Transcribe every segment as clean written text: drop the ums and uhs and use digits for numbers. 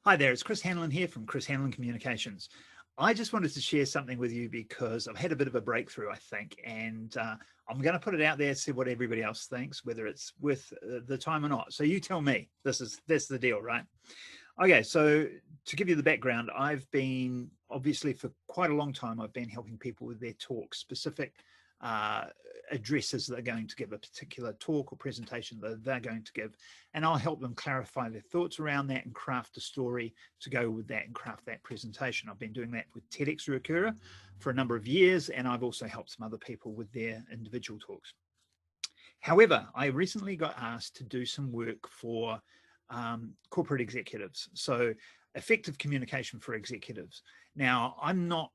Hi there, it's Chris Hanlon here from Chris Hanlon Communications. I just wanted to share something with you because I've had a bit of a breakthrough, I think, and I'm going to put it out there, see what everybody else thinks, whether it's worth the time or not. So you tell me. That's the deal, right? Okay, so to give you the background, I've been, obviously for quite a long time, I've been helping people with their talks, specific addresses they're going to give, a particular talk or presentation that they're going to give, and I'll help them clarify their thoughts around that and craft a story to go with that and craft that presentation. I've been doing that with TEDx Ruakura for a number of years, and I've also helped some other people with their individual talks. However, I recently got asked to do some work for corporate executives, so effective communication for executives. Now, I'm not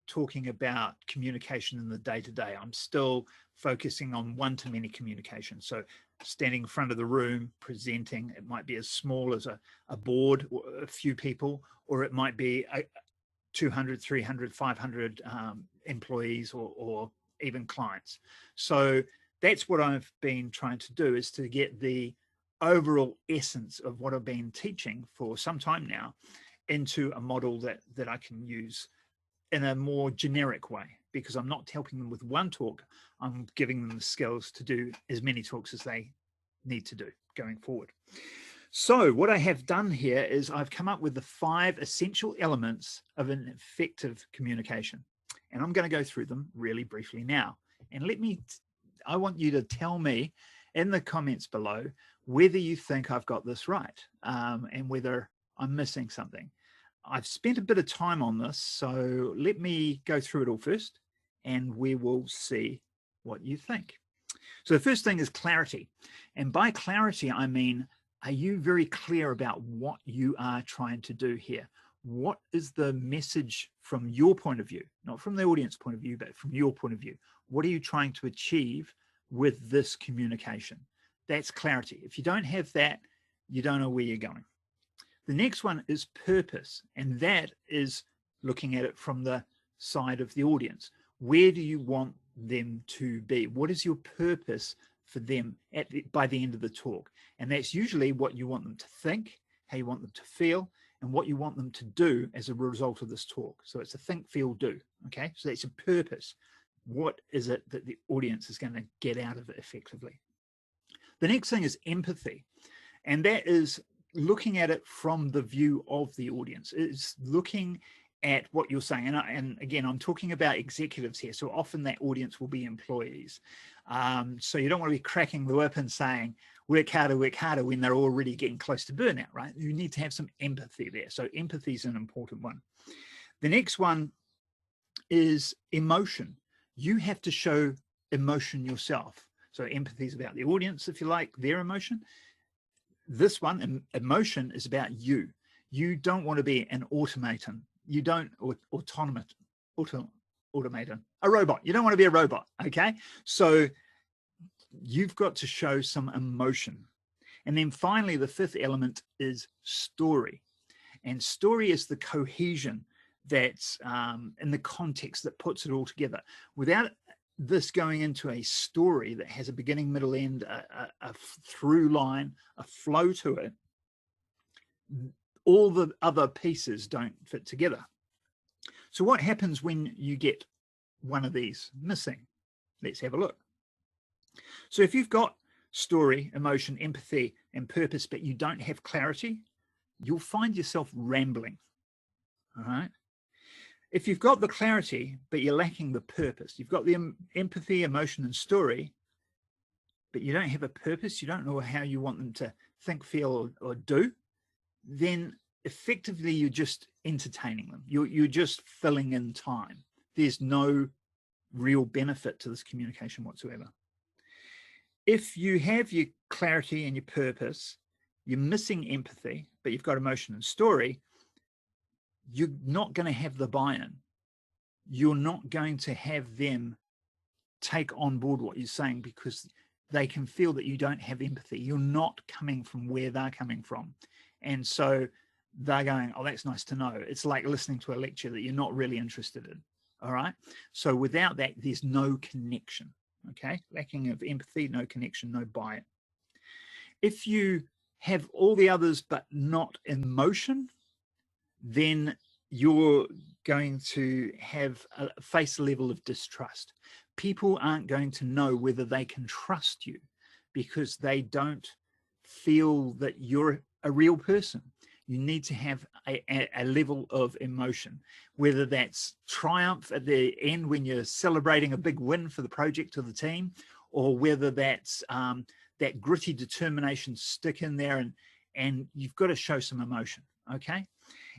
talking about communication in the day-to-day. I'm still focusing on one-to-many communication. So standing in front of the room, presenting, it might be as small as a board, or a few people, or it might be 200, 300, 500 employees or even clients. So that's what I've been trying to do, is to get the overall essence of what I've been teaching for some time now into a model that I can use in a more generic way, because I'm not helping them with one talk. I'm giving them the skills to do as many talks as they need to do going forward. So what I have done here is I've come up with the 5 essential elements of an effective communication. And I'm going to go through them really briefly now. And I want you to tell me in the comments below whether you think I've got this right, and whether I'm missing something. I've spent a bit of time on this, so let me go through it all first, and we will see what you think. So the first thing is clarity. And by clarity, I mean, are you very clear about what you are trying to do here? What is the message from your point of view? Not from the audience point of view, but from your point of view. What are you trying to achieve with this communication? That's clarity. If you don't have that, you don't know where you're going. The next one is purpose, and that is looking at it from the side of the audience. Where do you want them to be? What is your purpose for them by the end of the talk? And that's usually what you want them to think, how you want them to feel, and what you want them to do as a result of this talk. So it's a think, feel, do. Okay, so that's a purpose. What is it that the audience is going to get out of it effectively? The next thing is empathy, and that is looking at it from the view of the audience. It's looking at what you're saying. And again, I'm talking about executives here. So often that audience will be employees. So you don't want to be cracking the whip and saying, work harder, when they're already getting close to burnout, right? You need to have some empathy there. So empathy is an important one. The next one is emotion. You have to show emotion yourself. So empathy is about the audience, if you like, their emotion. This one, emotion, is about you. You don't want to be an automaton. You don't, automaton, a robot. You don't want to be a robot, okay? So you've got to show some emotion. And then finally, the 5th element is story. And story is the cohesion that's in the context that puts it all together. Without this going into a story that has a beginning, middle, end, a through line, a flow to it, all the other pieces don't fit together. So what happens when you get one of these missing? Let's have a look. So if you've got story, emotion, empathy, and purpose, but you don't have clarity, you'll find yourself rambling. All right. If you've got the clarity, but you're lacking the purpose, you've got the empathy, emotion, and story, but you don't have a purpose, you don't know how you want them to think, feel, or do, then effectively you're just entertaining them. You're just filling in time. There's no real benefit to this communication whatsoever. If you have your clarity and your purpose, you're missing empathy, but you've got emotion and story, you're not going to have the buy-in. You're not going to have them take on board what you're saying, because they can feel that you don't have empathy. You're not coming from where they're coming from. And so they're going, oh, that's nice to know. It's like listening to a lecture that you're not really interested in. All right. So without that, there's no connection. Okay. Lacking of empathy, no connection, no buy-in. If you have all the others, but not emotion, then you're going to have a face level of distrust. People aren't going to know whether they can trust you because they don't feel that you're a real person. You need to have a level of emotion, whether that's triumph at the end when you're celebrating a big win for the project or the team, or whether that's that gritty determination stick in there, and you've got to show some emotion, okay?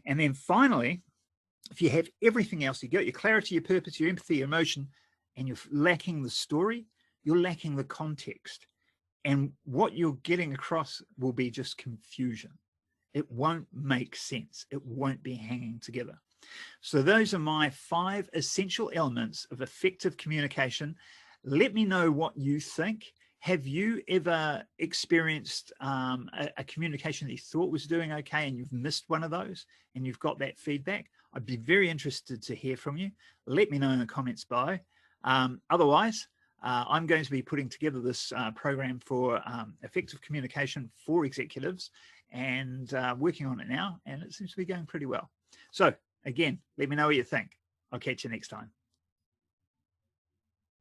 And then finally, if you have everything else, you got your clarity, your purpose, your empathy, your emotion, and you're lacking the story, you're lacking the context. And what you're getting across will be just confusion. It won't make sense. It won't be hanging together. So those are my 5 essential elements of effective communication. Let me know what you think. Have you ever experienced a communication that you thought was doing okay and you've missed one of those and you've got that feedback? I'd be very interested to hear from you. Let me know in the comments below. Otherwise, I'm going to be putting together this program for effective communication for executives and working on it now, and it seems to be going pretty well. So again, let me know what you think. I'll catch you next time.